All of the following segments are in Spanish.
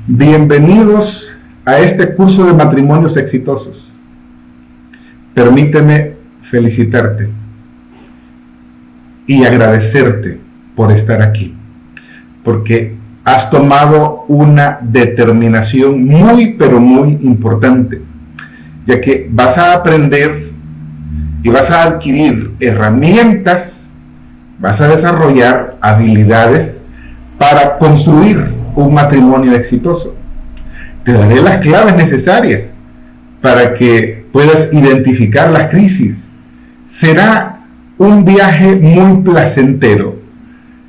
Bienvenidos a este curso de matrimonios exitosos. Permíteme felicitarte y agradecerte por estar aquí, porque has tomado una determinación muy, pero muy importante, ya que vas a aprender y vas a adquirir herramientas, vas a desarrollar habilidades para construir un matrimonio exitoso. Te daré las claves necesarias para que puedas identificar las crisis. Será un viaje muy placentero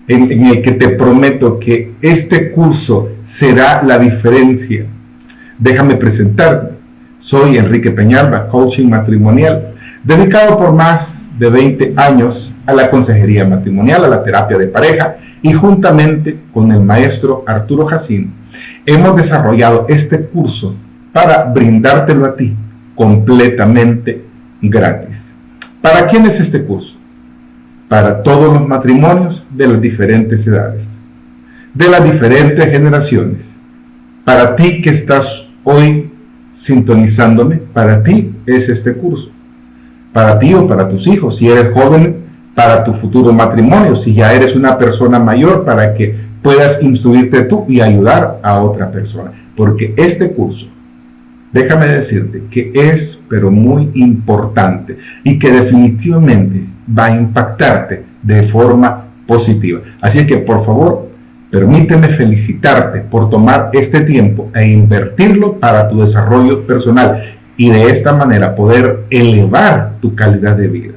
en el que te prometo que este curso será la diferencia. Déjame presentarte. Soy Enrique Peñalba, coaching matrimonial, dedicado por más de 20 años a la consejería matrimonial, a la terapia de pareja, y juntamente con el maestro Arturo Jacín hemos desarrollado este curso para brindártelo a ti completamente gratis. ¿Para quién es este curso? Para todos los matrimonios de las diferentes edades, de las diferentes generaciones. Para ti que estás hoy sintonizándome, para ti es este curso. Para ti o para tus hijos, si eres joven, para tu futuro matrimonio, si ya eres una persona mayor, para que puedas instruirte tú y ayudar a otra persona. Porque este curso, déjame decirte que es pero muy importante y que definitivamente va a impactarte de forma positiva. Así es que por favor, permíteme felicitarte por tomar este tiempo e invertirlo para tu desarrollo personal y de esta manera poder elevar tu calidad de vida.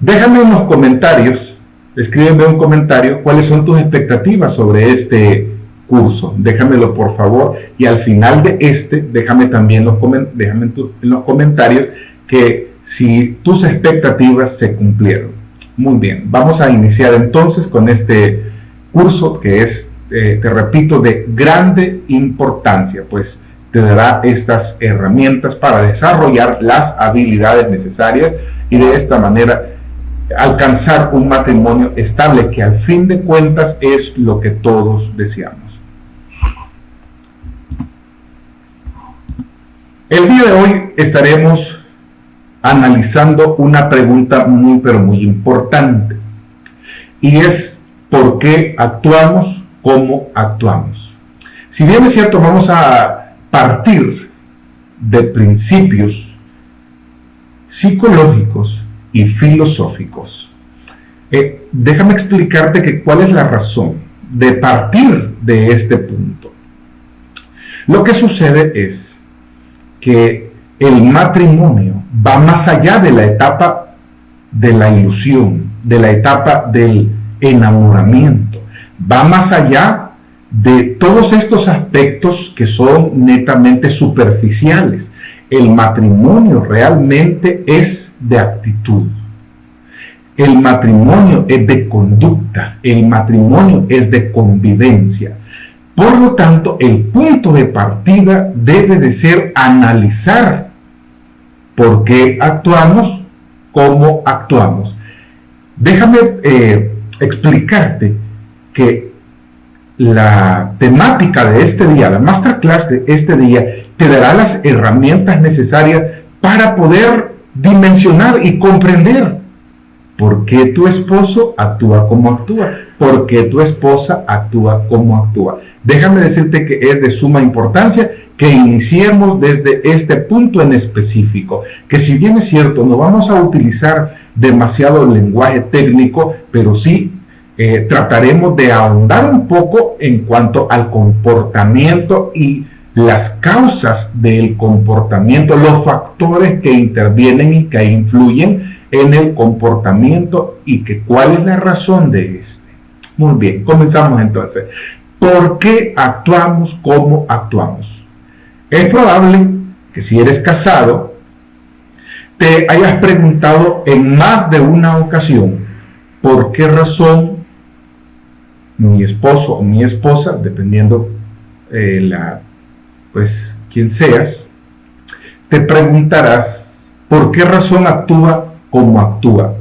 Déjame en los comentarios, escríbeme un comentario cuáles son tus expectativas sobre este curso. Déjamelo por favor, y al final de déjame también déjame en los comentarios que si tus expectativas se cumplieron. Muy bien, vamos a iniciar entonces con este curso que es, te repito, de grande importancia, pues te dará estas herramientas para desarrollar las habilidades necesarias y de esta manera alcanzar un matrimonio estable, que al fin de cuentas es lo que todos deseamos. El día de hoy estaremos analizando una pregunta muy pero muy importante, y es ¿por qué actuamos como actuamos? Si bien es cierto, vamos a partir de principios psicológicos y filosóficos. Déjame explicarte que cuál es la razón de partir de este punto. Lo que sucede es que el matrimonio va más allá de la etapa de la ilusión, de la etapa del enamoramiento, va más allá de todos estos aspectos que son netamente superficiales. El matrimonio realmente es de actitud. El matrimonio es de conducta. El matrimonio es de convivencia. Por lo tanto, el punto de partida debe de ser analizar por qué actuamos como actuamos. Déjame explicarte que la temática de este día, la masterclass de este día, te dará las herramientas necesarias para poder dimensionar y comprender por qué tu esposo actúa como actúa, por qué tu esposa actúa como actúa. Déjame decirte que es de suma importancia que iniciemos desde este punto en específico, que si bien es cierto, no vamos a utilizar demasiado lenguaje técnico, pero sí trataremos de ahondar un poco en cuanto al comportamiento y las causas del comportamiento, los factores que intervienen y que influyen en el comportamiento y que cuál es la razón de este. Muy bien, comenzamos entonces. ¿Por qué actuamos como actuamos? Es probable que si eres casado te hayas preguntado en más de una ocasión por qué razón mi esposo o mi esposa, dependiendo quién seas, te preguntarás por qué razón actúa como actúa.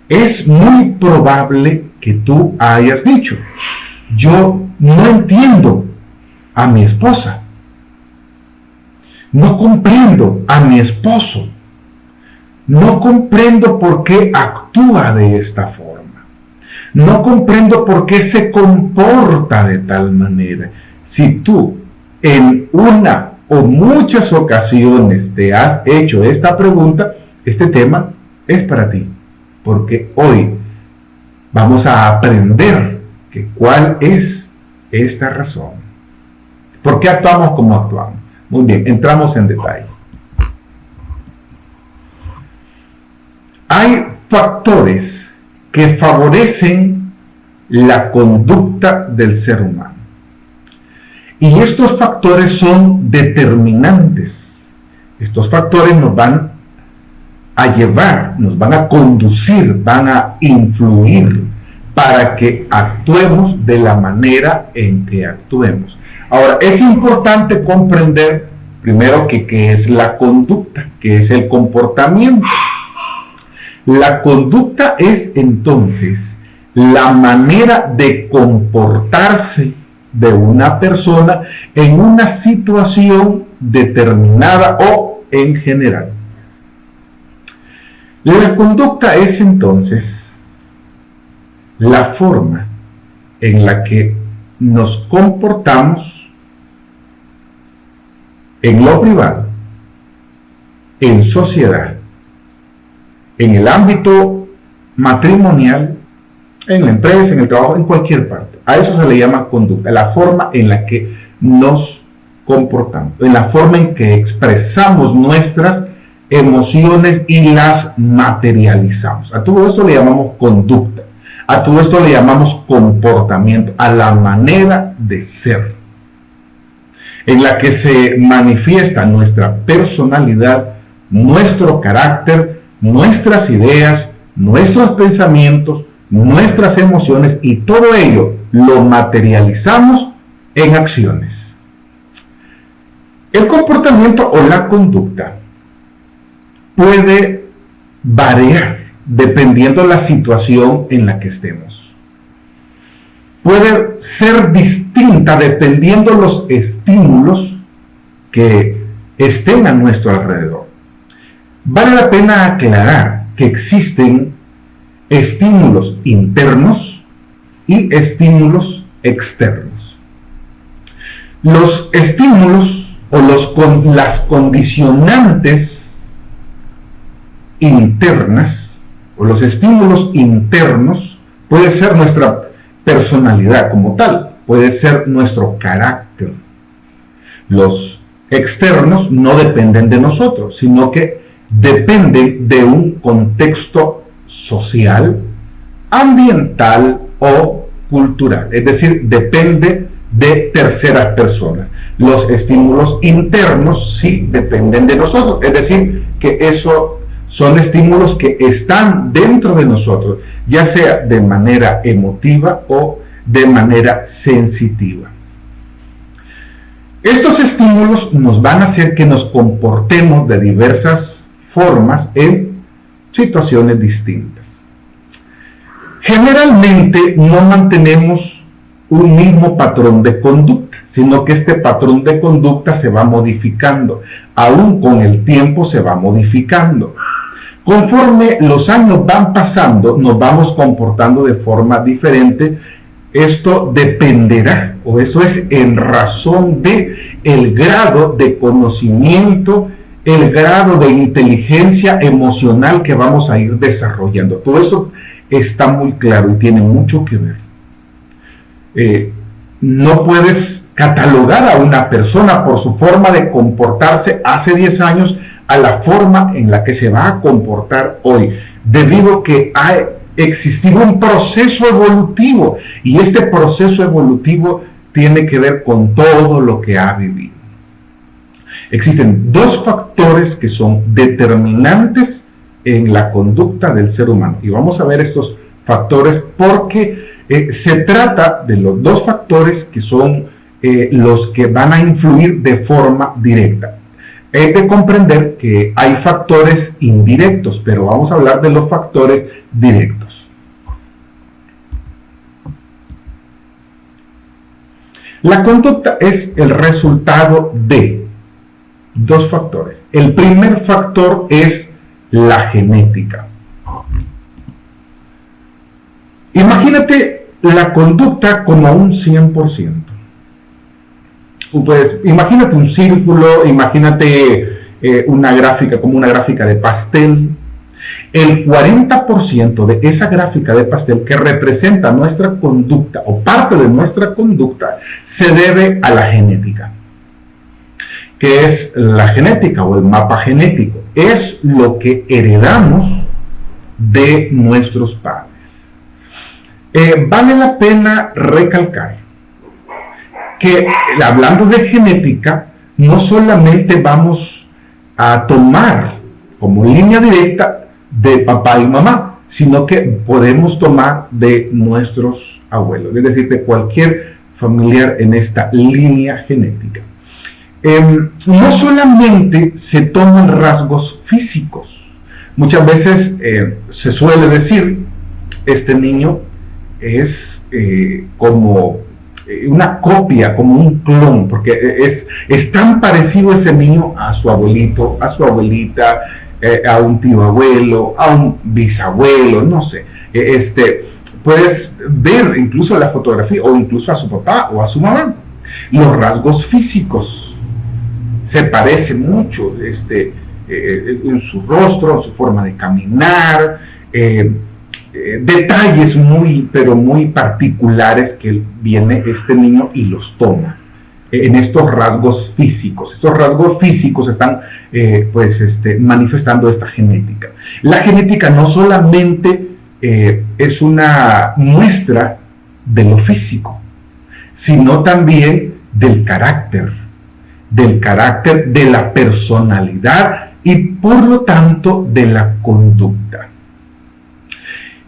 Es muy probable que tú hayas dicho: yo no entiendo a mi esposa. No comprendo a mi esposo. No comprendo por qué actúa de esta forma. No comprendo por qué se comporta de tal manera. Si tú en una o muchas ocasiones te has hecho esta pregunta, este tema es para ti. Porque hoy vamos a aprender que cuál es esta razón. ¿Por qué actuamos como actuamos? Muy bien, entramos en detalle. Hay factores que favorecen la conducta del ser humano. Y estos factores son determinantes. Estos factores nos van a llevar, nos van a conducir, van a influir para que actuemos de la manera en que actuemos. Ahora, es importante comprender primero qué es la conducta, qué es el comportamiento. La conducta es entonces la manera de comportarse de una persona en una situación determinada o en general. La conducta es entonces la forma en la que nos comportamos en lo privado, en sociedad, en el ámbito matrimonial, en la empresa, en el trabajo, en cualquier parte. A eso se le llama conducta, la forma en la que nos comportamos, en la forma en que expresamos nuestras emociones y las materializamos. A todo esto le llamamos conducta, a todo esto le llamamos comportamiento, a la manera de ser, en la que se manifiesta nuestra personalidad, nuestro carácter, nuestras ideas, nuestros pensamientos, nuestras emociones, y todo ello lo materializamos en acciones. El comportamiento o la conducta puede variar dependiendo de la situación en la que estemos. Puede ser distinta dependiendo los estímulos que estén a nuestro alrededor. Vale la pena aclarar que existen estímulos internos y estímulos externos. Los estímulos o las condicionantes internas o los estímulos internos puede ser nuestra personalidad como tal, puede ser nuestro carácter. Los externos no dependen de nosotros, sino que dependen de un contexto social, ambiental o cultural, es decir, depende de terceras personas. Los estímulos internos sí dependen de nosotros, es decir, que eso son estímulos que están dentro de nosotros, ya sea de manera emotiva o de manera sensitiva. Estos estímulos nos van a hacer que nos comportemos de diversas formas en situaciones distintas. Generalmente no mantenemos un mismo patrón de conducta, sino que este patrón de conducta se va modificando, aún con el tiempo se va modificando. Conforme los años van pasando, nos vamos comportando de forma diferente. Esto dependerá, o eso es en razón de el grado de conocimiento, el grado de inteligencia emocional que vamos a ir desarrollando. Todo eso está muy claro y tiene mucho que ver. No puedes catalogar a una persona por su forma de comportarse hace 10 años a la forma en la que se va a comportar hoy, debido a que ha existido un proceso evolutivo, y este proceso evolutivo tiene que ver con todo lo que ha vivido. Existen dos factores que son determinantes en la conducta del ser humano, y vamos a ver estos factores porque se trata de los dos factores que son los que van a influir de forma directa. Hay que comprender que hay factores indirectos, pero vamos a hablar de los factores directos. La conducta es el resultado de dos factores. El primer factor es la genética. Imagínate la conducta como un 100%. Pues, imagínate un círculo, imagínate una gráfica como una gráfica de pastel. El 40% de esa gráfica de pastel que representa nuestra conducta o parte de nuestra conducta se debe a la genética. ¿Qué es la genética o el mapa genético? Es lo que heredamos de nuestros padres. Vale la pena recalcar que hablando de genética, no solamente vamos a tomar como línea directa de papá y mamá, sino que podemos tomar de nuestros abuelos, es decir, de cualquier familiar en esta línea genética. No solamente se toman rasgos físicos, muchas veces se suele decir, este niño es como una copia, como un clon, porque es tan parecido ese niño a su abuelito, a su abuelita, a un tío abuelo, a un bisabuelo, no sé. Puedes ver incluso la fotografía o incluso a su papá o a su mamá. Los rasgos físicos se parecen mucho en su rostro, en su forma de caminar, detalles pero muy particulares que viene este niño y los toma en estos rasgos físicos. Estos rasgos físicos están manifestando esta genética. La genética no solamente es una muestra de lo físico, sino también del carácter, de la personalidad y por lo tanto de la conducta.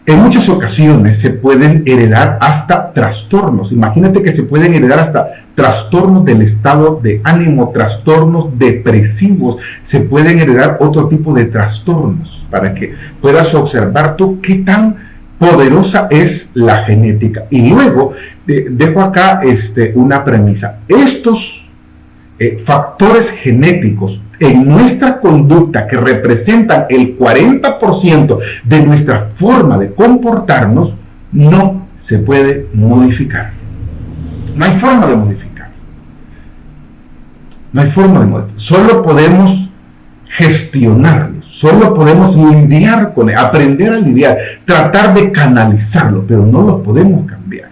En muchas ocasiones se pueden heredar hasta trastornos. Imagínate que se pueden heredar hasta trastornos del estado de ánimo, trastornos depresivos. Se pueden heredar otro tipo de trastornos para que puedas observar tú qué tan poderosa es la genética. Y luego dejo acá una premisa. Estos factores genéticos en nuestra conducta que representan el 40% de nuestra forma de comportarnos, no se puede modificar. No hay forma de modificar. No hay forma de modificar. Solo podemos gestionarlos, solo podemos lidiar con él, aprender a lidiar, tratar de canalizarlo, pero no lo podemos cambiar.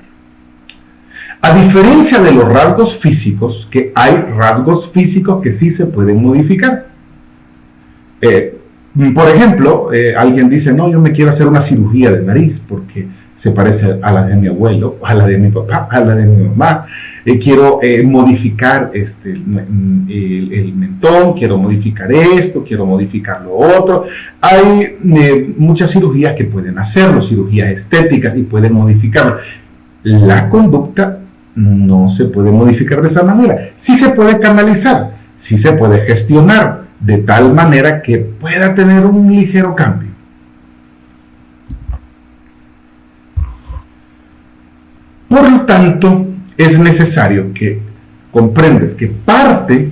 A diferencia de los rasgos físicos, que hay rasgos físicos que sí se pueden modificar. Por ejemplo, alguien dice, no, yo me quiero hacer una cirugía de nariz porque se parece a la de mi abuelo, a la de mi papá, a la de mi mamá. Quiero modificar el mentón, quiero modificar esto, quiero modificar lo otro. Hay muchas cirugías que pueden hacerlo, cirugías estéticas y pueden modificarlo. La conducta no se puede modificar de esa manera. Sí se puede canalizar, sí se puede gestionar de tal manera que pueda tener un ligero cambio. Por lo tanto, es necesario que comprendas que parte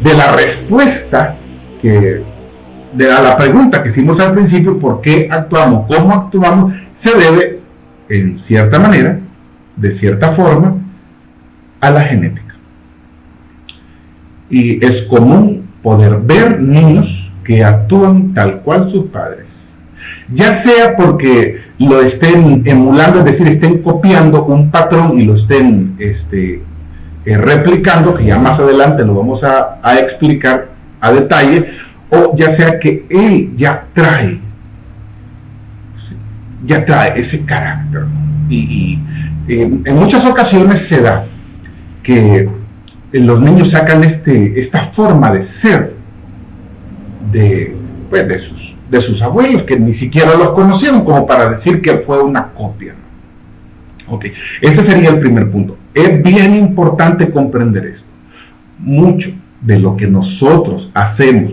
de la respuesta a la pregunta que hicimos al principio, ¿por qué actuamos? ¿Cómo actuamos? Se debe, en cierta manera, de cierta forma, a la genética. Y es común poder ver niños que actúan tal cual sus padres, ya sea porque lo estén emulando, es decir, estén copiando un patrón y lo estén replicando, que ya más adelante lo vamos a explicar a detalle, o ya sea que él ya trae ese carácter, ¿no? Y en muchas ocasiones se da que los niños sacan esta forma de ser de sus abuelos, que ni siquiera los conocieron, como para decir que fue una copia, ¿no? Okay. Ese sería el primer punto. Es bien importante comprender esto. Mucho de lo que nosotros hacemos,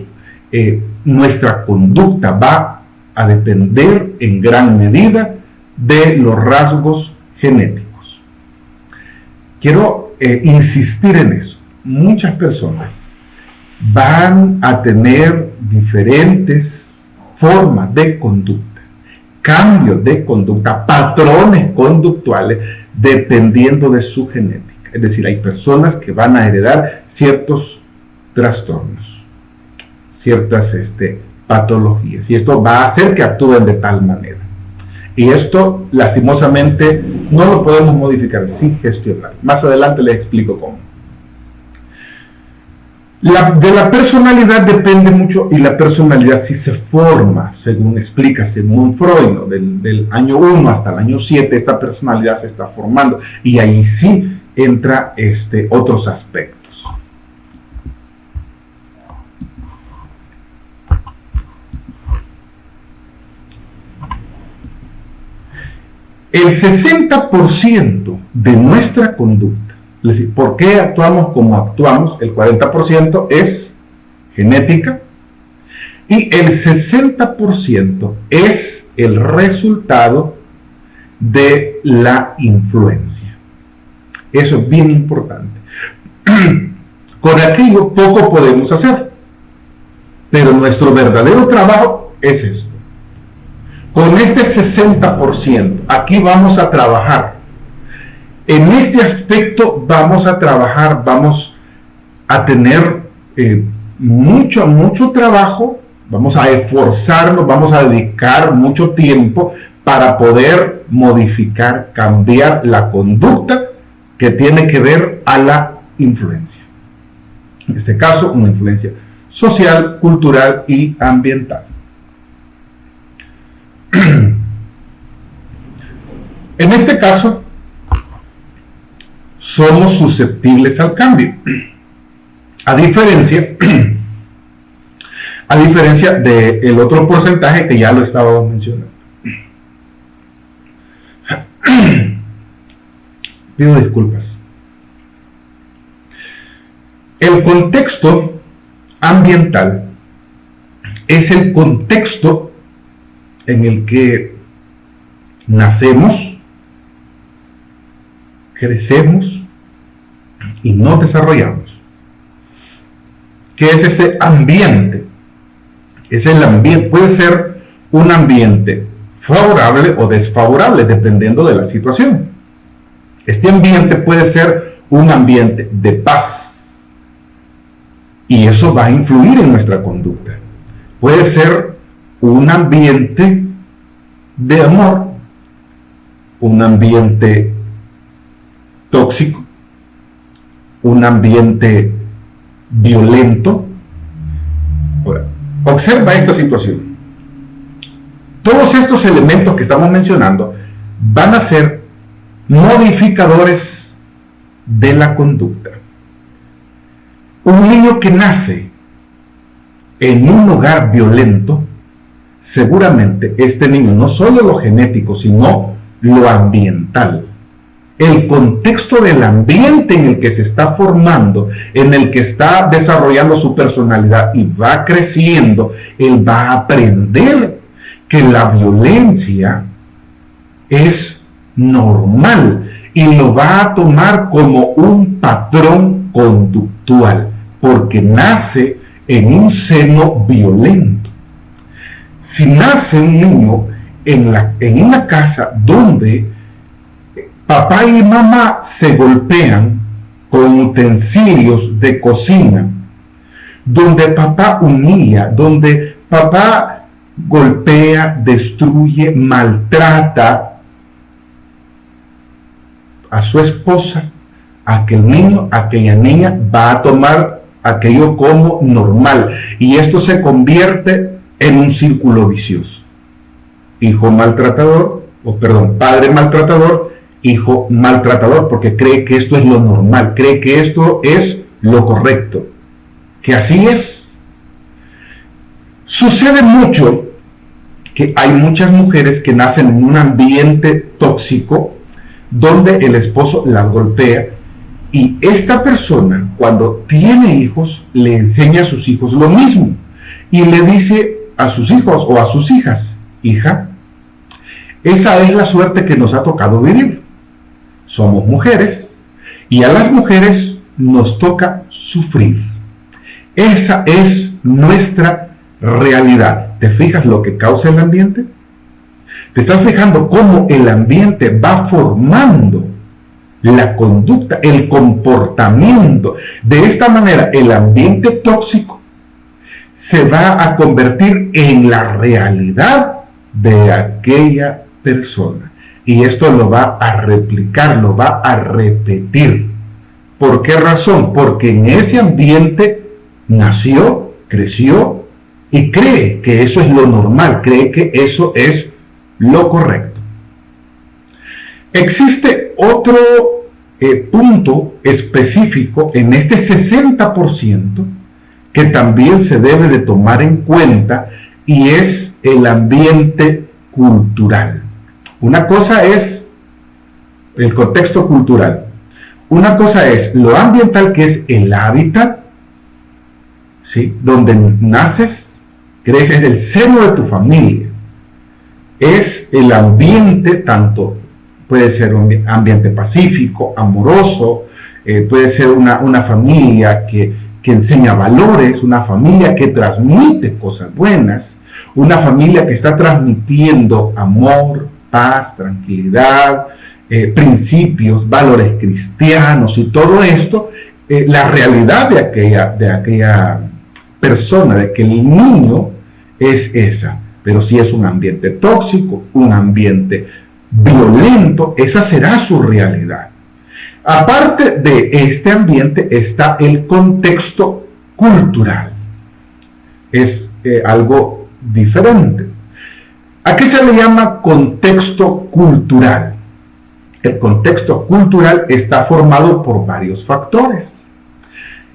nuestra conducta va a depender en gran medida de los rasgos genéticos. quiero insistir en eso. Muchas personas van a tener diferentes formas de conducta, cambios de conducta, patrones conductuales, dependiendo de su genética. Es decir, hay personas que van a heredar ciertos trastornos, ciertas patologías, y esto va a hacer que actúen de tal manera. Y esto, lastimosamente, no lo podemos modificar sin gestionar. Más adelante les explico cómo. De la personalidad depende mucho, y la personalidad sí se forma, según explica Sigmund Freud, ¿no? Del año 1 hasta el año 7, esta personalidad se está formando, y ahí sí entra otros aspectos. El 60% de nuestra conducta, es decir, ¿por qué actuamos como actuamos? El 40% es genética y el 60% es el resultado de la influencia. Eso es bien importante. Con aquello poco podemos hacer, pero nuestro verdadero trabajo es esto. Con este 60%, aquí vamos a trabajar. En este aspecto vamos a trabajar, vamos a tener mucho trabajo, vamos a esforzarnos, vamos a dedicar mucho tiempo para poder modificar, cambiar la conducta que tiene que ver a la influencia. En este caso, una influencia social, cultural y ambiental. En este caso, somos susceptibles al cambio, a diferencia del otro porcentaje que ya lo estábamos mencionando. Pido disculpas. El contexto ambiental es el contexto en el que nacemos, crecemos y nos desarrollamos. ¿Qué es ese ambiente? Es el ambiente, puede ser un ambiente favorable o desfavorable dependiendo de la situación. Este ambiente puede ser un ambiente de paz y eso va a influir en nuestra conducta. Puede ser un ambiente de amor, un ambiente tóxico, un ambiente violento. Ahora, observa esta situación. Todos estos elementos que estamos mencionando van a ser modificadores de la conducta. Un niño que nace en un hogar violento, seguramente este niño, no solo lo genético, sino lo ambiental, el contexto del ambiente en el que se está formando, en el que está desarrollando su personalidad y va creciendo, él va a aprender que la violencia es normal y lo va a tomar como un patrón conductual, porque nace en un seno violento. Si nace un niño en una casa donde papá y mamá se golpean con utensilios de cocina, donde papá humilla, donde papá golpea, destruye, maltrata a su esposa, aquel niño, aquella niña va a tomar aquello como normal y esto se convierte en un círculo vicioso. Hijo maltratador, padre maltratador, hijo maltratador, porque cree que esto es lo normal, cree que esto es lo correcto, que así es. Sucede mucho que hay muchas mujeres que nacen en un ambiente tóxico donde el esposo las golpea y esta persona cuando tiene hijos le enseña a sus hijos lo mismo y le dice a sus hijos o a sus hijas: hija, esa es la suerte que nos ha tocado vivir. Somos mujeres Y a las mujeres nos toca sufrir. Esa es nuestra realidad. ¿Te fijas lo que causa el ambiente? ¿Te estás fijando cómo el ambiente va formando la conducta, el comportamiento? De esta manera, el ambiente tóxico se va a convertir en la realidad de aquella persona. Y esto lo va a replicar, lo va a repetir. ¿Por qué razón? Porque en ese ambiente nació, creció y cree que eso es lo normal, cree que eso es lo correcto. Existe otro punto específico en este 60% que también se debe de tomar en cuenta, y es el ambiente cultural. Una cosa es el contexto cultural, una cosa es lo ambiental, que es el hábitat, ¿sí?, donde naces, creces, el seno de tu familia. Es el ambiente, tanto puede ser un ambiente pacífico, amoroso, puede ser una familia que enseña valores, una familia que transmite cosas buenas, una familia que está transmitiendo amor, paz, tranquilidad, principios, valores cristianos y todo esto. La realidad de aquella persona, de aquel niño, es esa. Pero si es un ambiente tóxico, un ambiente violento, esa será su realidad. Aparte de este ambiente está el contexto cultural. Es algo diferente. ¿A qué se le llama contexto cultural? El contexto cultural está formado por varios factores.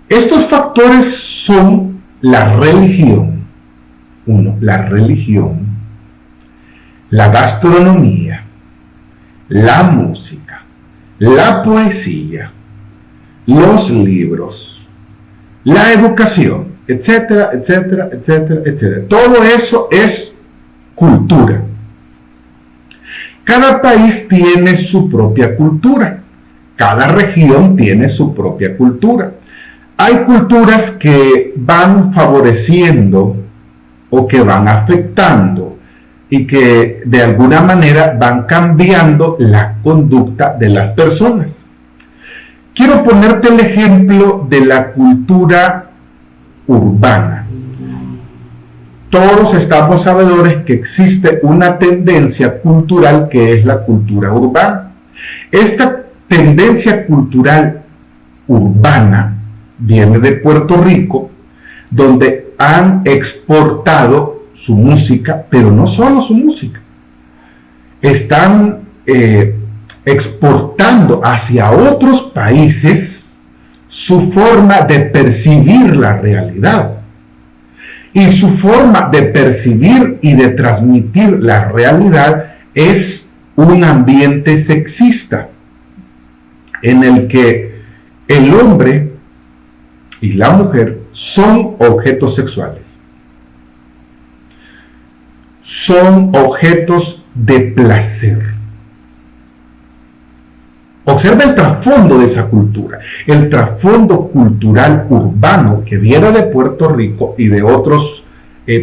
Estos factores son la religión. Uno, la religión, la gastronomía, la música, la poesía, los libros, la educación, etcétera, etcétera, etcétera, etcétera. Todo eso es cultura. Cada país tiene su propia cultura. Cada región tiene su propia cultura. Hay culturas que van favoreciendo o que van afectando y que de alguna manera van cambiando la conducta de las personas. Quiero ponerte el ejemplo de la cultura urbana. Todos estamos sabedores que existe una tendencia cultural que es la cultura urbana. Esta tendencia cultural urbana viene de Puerto Rico, donde han exportado su música, pero no solo su música. Están exportando hacia otros países su forma de percibir la realidad. Y su forma de percibir y de transmitir la realidad es un ambiente sexista, en el que el hombre y la mujer son objetos sexuales. Son objetos de placer. Observa el trasfondo de esa cultura, el trasfondo cultural urbano que viene de Puerto Rico y de otros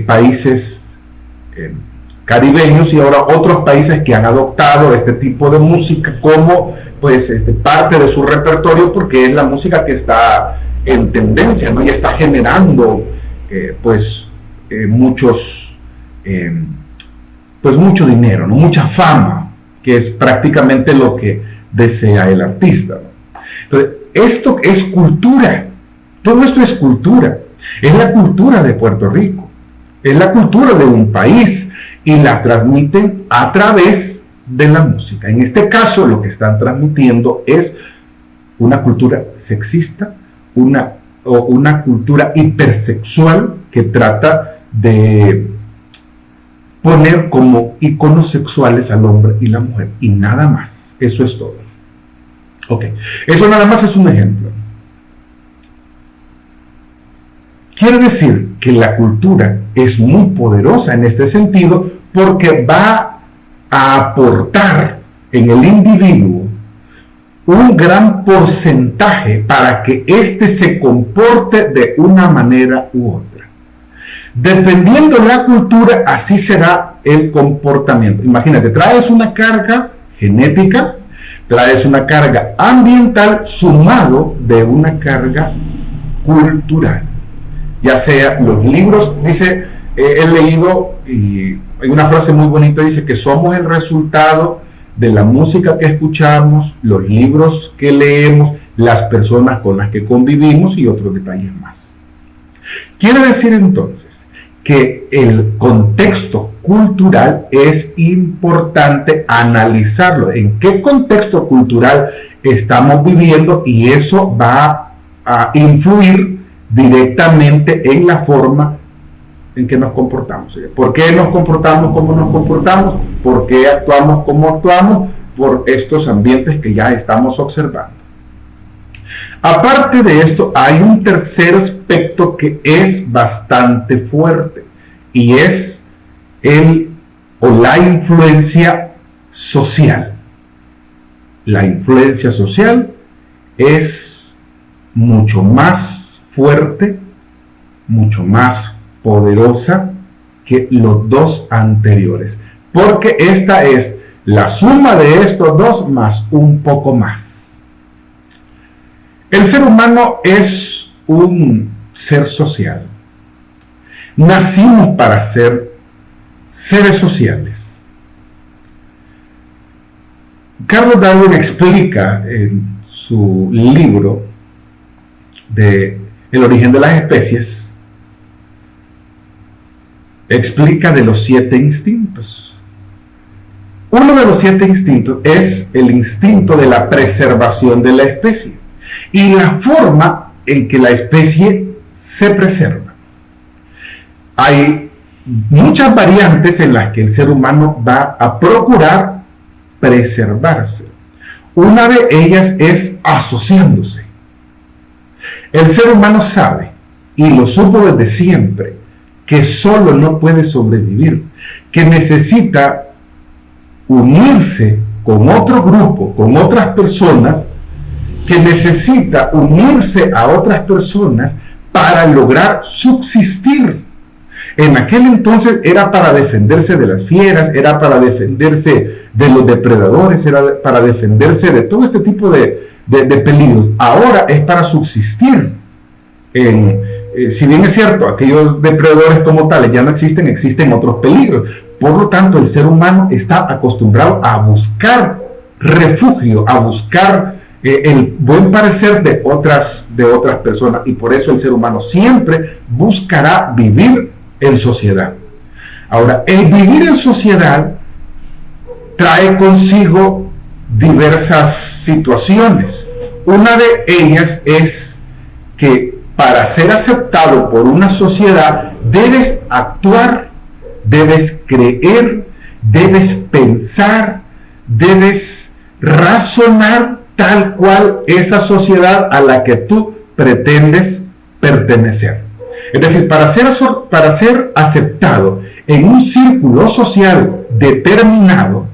países caribeños, y ahora otros países que han adoptado este tipo de música como pues parte de su repertorio, porque es la música que está en tendencia, ¿no? Y está generando mucho dinero, ¿no? Mucha fama, que es prácticamente lo que desea el artista, ¿no? Entonces, esto es cultura. Todo esto es cultura. Es la cultura de Puerto Rico. Es la cultura de un país, y la transmiten a través de la música. En este caso, lo que están transmitiendo es una cultura sexista, una cultura hipersexual que trata de poner como iconos sexuales al hombre y la mujer, y nada más. Eso es todo. Ok, eso nada más es un ejemplo. Quiere decir que la cultura es muy poderosa en este sentido, porque va a aportar en el individuo un gran porcentaje para que éste se comporte de una manera u otra. Dependiendo de la cultura, así será el comportamiento. Imagínate, traes una carga genética, traes una carga ambiental sumado de una carga cultural. Ya sea los libros, dice, he leído, y hay una frase muy bonita, dice que somos el resultado de la música que escuchamos, los libros que leemos, las personas con las que convivimos y otros detalles más. Quiere decir entonces que el contexto cultural es importante analizarlo, en qué contexto cultural estamos viviendo, y eso va a influir directamente en la forma en que nos comportamos. ¿Por qué nos comportamos como nos comportamos? ¿Por qué actuamos como actuamos? Por estos ambientes que ya estamos observando. Aparte de esto, hay un tercer aspecto que es bastante fuerte, y es la influencia social. La influencia social es mucho más fuerte, mucho más poderosa que los dos anteriores, porque esta es la suma de estos dos más un poco más. El ser humano es un ser social. Nacimos para ser seres sociales. Carlos Darwin explica en su libro de El origen de las especies, explica de los 7 instintos. Uno de los 7 instintos es el instinto de la preservación de la especie y la forma en que la especie se preserva. Hay muchas variantes en las que el ser humano va a procurar preservarse. Una de ellas es asociándose. El ser humano sabe, y lo supo desde siempre, que solo no puede sobrevivir, que necesita unirse con otro grupo, con otras personas, que necesita unirse a otras personas para lograr subsistir. En aquel entonces era para defenderse de las fieras, era para defenderse de los depredadores, era para defenderse de todo este tipo de peligros. Ahora es para subsistir. Si bien es cierto, aquellos depredadores como tales ya no existen, existen otros peligros. Por lo tanto, el ser humano está acostumbrado a buscar refugio, a buscar el buen parecer de otras personas, y por eso el ser humano siempre buscará vivir en sociedad. Ahora, el vivir en sociedad trae consigo diversas situaciones. Una de ellas es que para ser aceptado por una sociedad debes actuar, debes creer, debes pensar, debes razonar tal cual esa sociedad a la que tú pretendes pertenecer. Es decir, para ser aceptado en un círculo social determinado,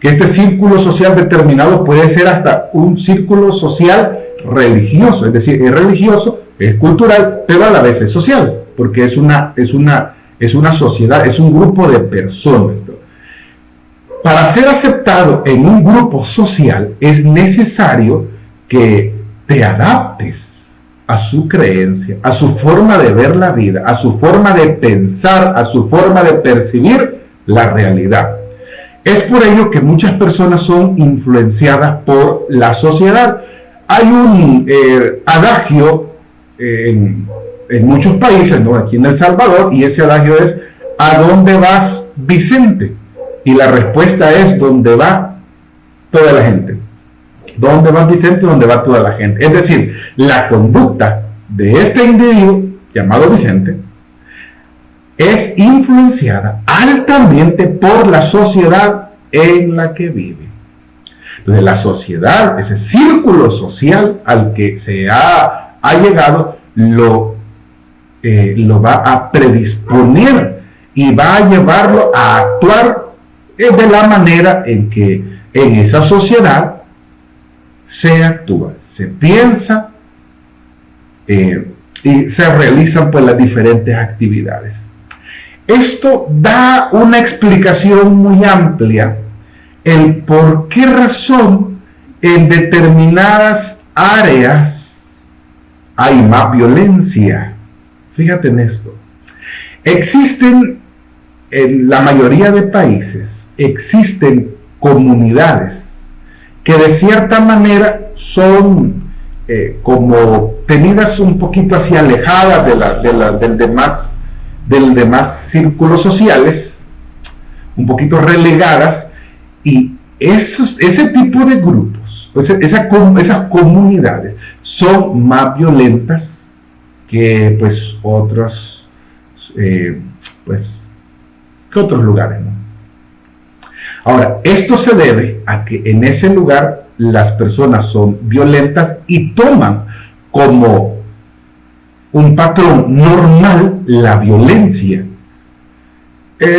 que este círculo social determinado puede ser hasta un círculo social religioso, es decir, es religioso, es cultural, pero a la vez es social, porque es una sociedad, es un grupo de personas. Para ser aceptado en un grupo social es necesario que te adaptes a su creencia, a su forma de ver la vida, a su forma de pensar, a su forma de percibir la realidad. Es por ello que muchas personas son influenciadas por la sociedad. Hay un adagio en muchos países, ¿no? Aquí en El Salvador, y ese adagio es: ¿a dónde vas, Vicente? Y la respuesta es: donde va toda la gente. ¿Dónde va Vicente? Donde va toda la gente. Es decir, la conducta de este individuo llamado Vicente es influenciada altamente por la sociedad en la que vive. Entonces, la sociedad, ese círculo social al que se ha llegado, lo va a predisponer y va a llevarlo a actuar de la manera en que en esa sociedad se actúa, se piensa y se realizan pues las diferentes actividades. Esto da una explicación muy amplia el por qué razón en determinadas áreas hay más violencia. Fíjate en esto. Existen, en la mayoría de países, existen comunidades que de cierta manera son como tenidas un poquito así alejadas del demás círculos sociales, un poquito relegadas, y ese tipo de grupos, esas comunidades son más violentas que pues otros que otros lugares, ¿no? Ahora, esto se debe a que en ese lugar las personas son violentas y toman como un patrón normal la violencia.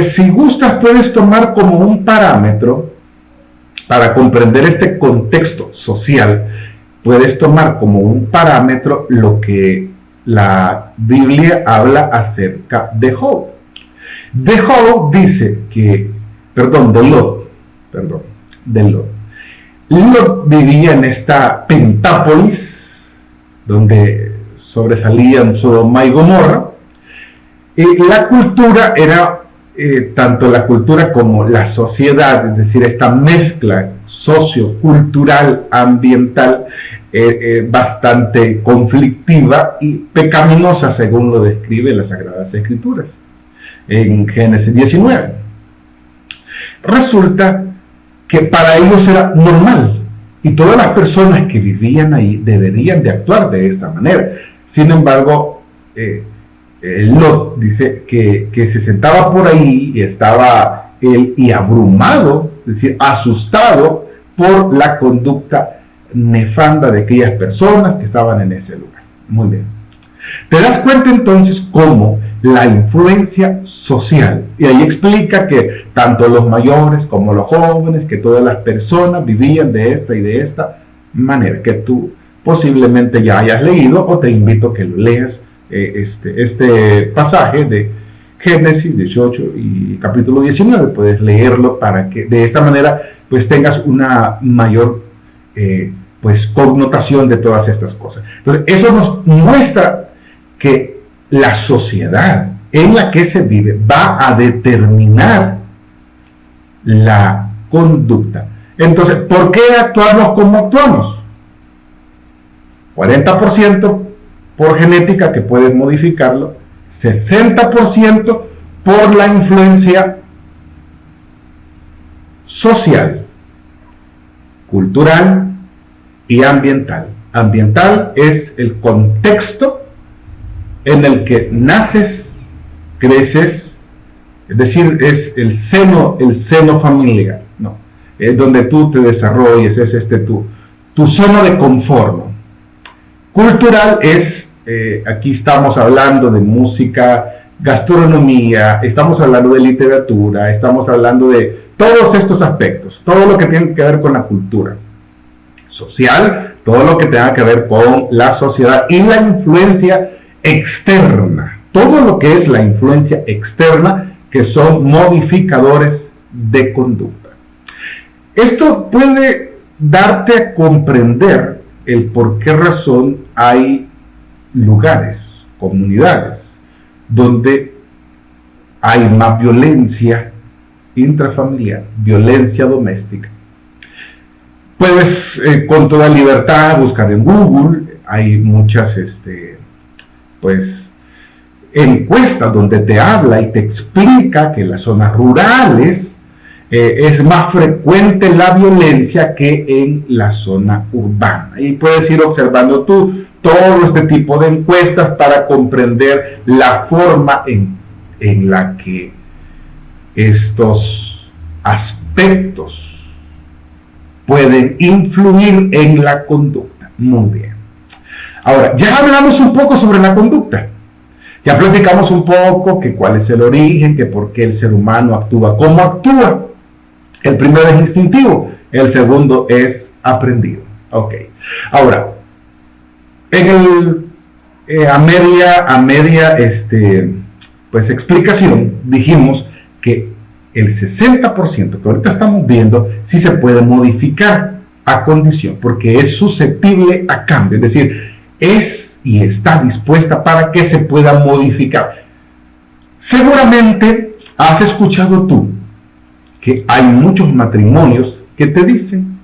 Si gustas, puedes tomar como un parámetro para comprender este contexto social. Puedes tomar como un parámetro lo que la Biblia habla acerca de Job. De Job dice que, de Lot. Lot vivía en esta Pentápolis, donde sobresalían Sodoma y Gomorra. La cultura era, tanto la cultura como la sociedad, es decir, esta mezcla sociocultural, ambiental, bastante conflictiva y pecaminosa, según lo describe las Sagradas Escrituras en Génesis 19. Resulta que para ellos era normal y todas las personas que vivían ahí deberían de actuar de esta manera. Sin embargo, Lot dice que se sentaba por ahí y estaba él y abrumado, es decir, asustado por la conducta nefanda de aquellas personas que estaban en ese lugar. Muy bien. Te das cuenta entonces cómo la influencia social, y ahí explica que tanto los mayores como los jóvenes, que todas las personas vivían de esta y de esta manera, que tú posiblemente ya hayas leído, o te invito a que lo leas, este pasaje de Génesis 18 y capítulo 19, puedes leerlo para que de esta manera pues tengas una mayor pues connotación de todas estas cosas. Entonces eso nos muestra que la sociedad en la que se vive va a determinar la conducta. Entonces, ¿por qué actuamos como actuamos? 40% por genética, que puedes modificarlo, 60% por la influencia social, cultural y ambiental. Ambiental es el contexto en el que naces, creces, es decir, es el seno familiar, ¿no? Es donde tú te desarrolles, es tu zona de confort, ¿no? Cultural es, aquí estamos hablando de música, gastronomía, estamos hablando de literatura, estamos hablando de todos estos aspectos, todo lo que tiene que ver con la cultura. Social, todo lo que tenga que ver con la sociedad y la influencia externa, todo lo que es la influencia externa, que son modificadores de conducta. Esto puede darte a comprender el por qué razón hay lugares, comunidades, donde hay más violencia intrafamiliar, violencia doméstica. Puedes con toda libertad buscar en Google, hay muchas pues encuestas donde te habla y te explica que en las zonas rurales es más frecuente la violencia que en la zona urbana. Y puedes ir observando tú todo este tipo de encuestas para comprender la forma en la que estos aspectos pueden influir en la conducta. Muy bien. Ahora, ya hablamos un poco sobre la conducta. Ya platicamos un poco que cuál es el origen, que por qué el ser humano actúa como actúa. El primero es instintivo, el segundo es aprendido. Ok. Ahora, en a media pues explicación, dijimos que el 60% que ahorita estamos viendo sí se puede modificar a condición, porque es susceptible a cambio, es decir, es y está dispuesta para que se pueda modificar. Seguramente has escuchado tú que hay muchos matrimonios que te dicen,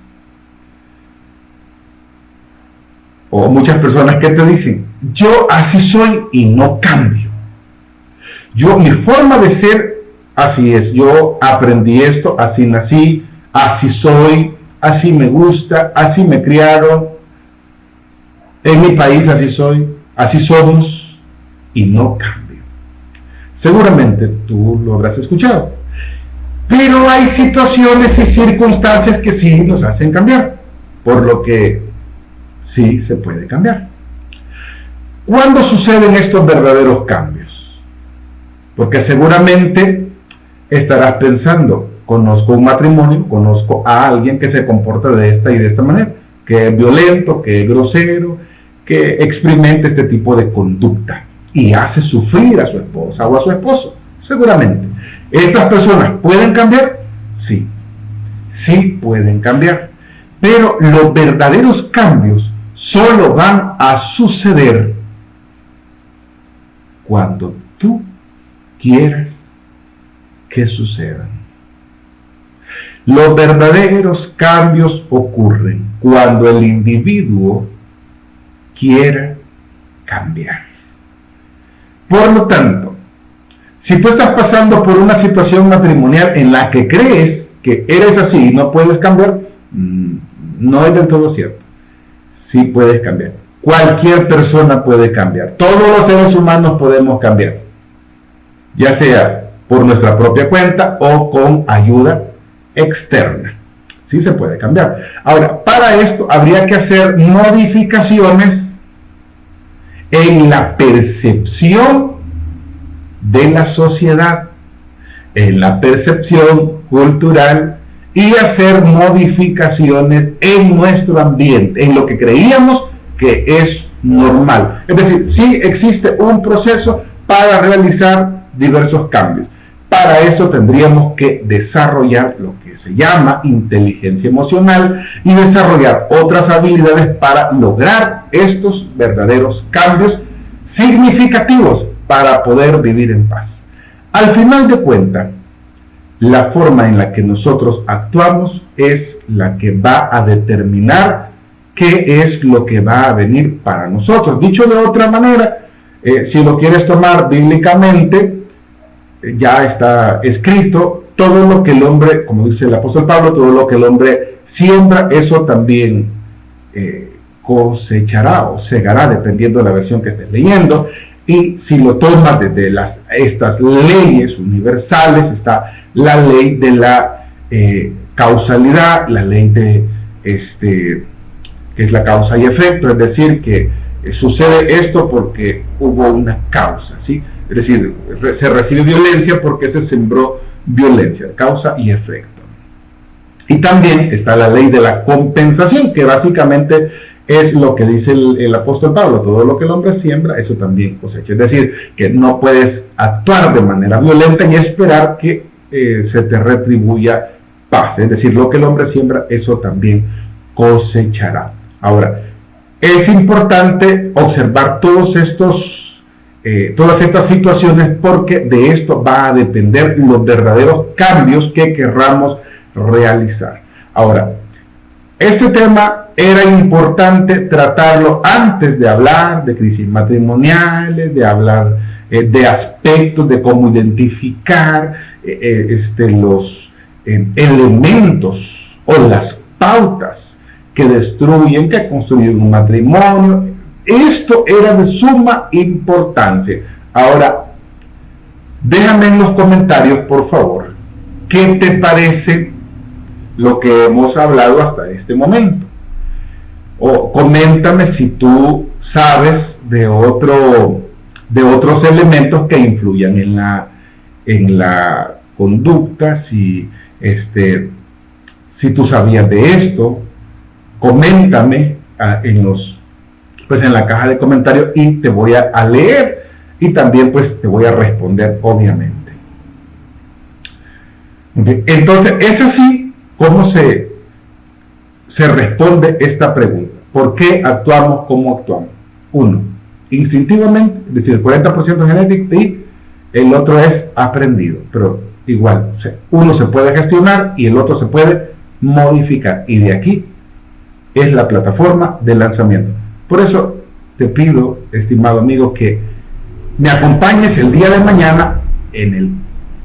o muchas personas que te dicen, yo así soy y no cambio. Mi forma de ser así es, yo aprendí esto, así nací, así soy, así me gusta, así me criaron, en mi país así soy, así somos y no cambio. Seguramente tú lo habrás escuchado, pero hay situaciones y circunstancias que sí nos hacen cambiar, por lo que sí se puede cambiar. ¿Cuándo suceden estos verdaderos cambios? Porque seguramente estarás pensando, conozco un matrimonio, conozco a alguien que se comporta de esta y de esta manera, que es violento, que es grosero, que experimenta este tipo de conducta y hace sufrir a su esposa o a su esposo. Seguramente. ¿Estas personas pueden cambiar? Sí, sí pueden cambiar. Pero los verdaderos cambios solo van a suceder cuando tú quieras que sucedan. Los verdaderos cambios ocurren cuando el individuo quiera cambiar. Por lo tanto, si tú estás pasando por una situación matrimonial en la que crees que eres así y no puedes cambiar, no es del todo cierto. Sí puedes cambiar. Cualquier persona puede cambiar. Todos los seres humanos podemos cambiar, ya sea por nuestra propia cuenta o con ayuda externa. Sí se puede cambiar. Ahora, para esto habría que hacer modificaciones en la percepción de la sociedad, en la percepción cultural, y hacer modificaciones en nuestro ambiente, en lo que creíamos que es normal. Es decir, sí existe un proceso para realizar diversos cambios. Para eso tendríamos que desarrollar lo que se llama inteligencia emocional y desarrollar otras habilidades para lograr estos verdaderos cambios significativos para poder vivir en paz. Al final de cuentas, la forma en la que nosotros actuamos es la que va a determinar qué es lo que va a venir para nosotros. Dicho de otra manera, si lo quieres tomar bíblicamente, ya está escrito, todo lo que el hombre, como dice el apóstol Pablo, todo lo que el hombre siembra, eso también cosechará o segará, dependiendo de la versión que estés leyendo. Y si lo tomas desde estas leyes universales, está la ley de la causalidad, la ley de que es la causa y efecto, es decir, que sucede esto porque hubo una causa, ¿sí? Es decir, se recibe violencia porque se sembró violencia, causa y efecto. Y también está la ley de la compensación, que básicamente es lo que dice el apóstol Pablo: todo lo que el hombre siembra, eso también cosecha. Es decir, que no puedes actuar de manera violenta y esperar que se te retribuya paz. Es decir, lo que el hombre siembra, eso también cosechará. Ahora, es importante observar todas estas situaciones, porque de esto va a depender los verdaderos cambios que querramos realizar. Ahora, este tema era importante tratarlo antes de hablar de crisis matrimoniales, de hablar de aspectos de cómo identificar los elementos o las pautas que destruyen, que construyen un matrimonio. Esto era de suma importancia. Ahora, déjame en los comentarios, por favor, ¿qué te parece lo que hemos hablado hasta este momento? O coméntame si tú sabes de otros elementos que influyan en la conducta, si tú sabías de esto. Coméntame en la caja de comentarios y te voy a leer y también pues te voy a responder, obviamente. Okay. Entonces, es así como se responde esta pregunta. ¿Por qué actuamos como actuamos? Uno, instintivamente, es decir, el 40% genético y el otro es aprendido, pero igual, o sea, uno se puede gestionar y el otro se puede modificar, y de aquí es la plataforma de lanzamiento. Por eso te pido, estimado amigo, que me acompañes el día de mañana en el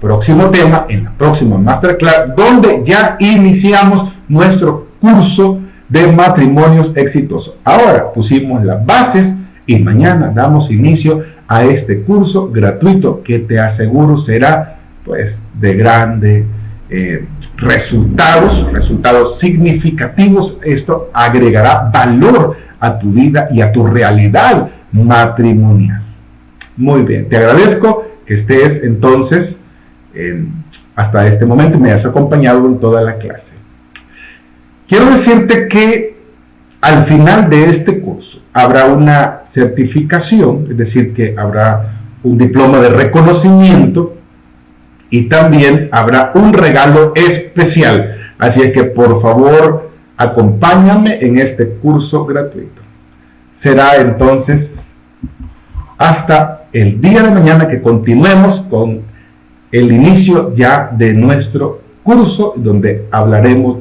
próximo tema, en la próxima Masterclass, donde ya iniciamos nuestro curso de matrimonios exitosos. Ahora pusimos las bases y mañana damos inicio a este curso gratuito que te aseguro será pues de grande resultados significativos. Esto agregará valor a tu vida y a tu realidad matrimonial. Muy bien, te agradezco que estés entonces hasta este momento y me hayas acompañado en toda la clase. Quiero decirte que al final de este curso habrá una certificación, es decir, que habrá un diploma de reconocimiento y también habrá un regalo especial. Así es que por favor acompáñame en este curso gratuito. Será entonces hasta el día de mañana que continuemos con el inicio ya de nuestro curso, donde hablaremos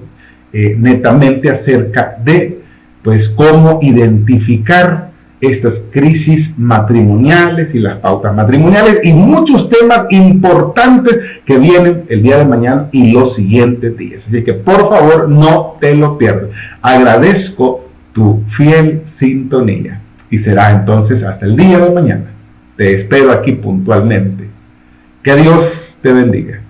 netamente acerca de pues cómo identificar estas crisis matrimoniales y las pautas matrimoniales y muchos temas importantes que vienen el día de mañana y los siguientes días. Así que por favor no te lo pierdas. Agradezco tu fiel sintonía y será entonces hasta el día de mañana. Te espero aquí puntualmente. Que Dios te bendiga.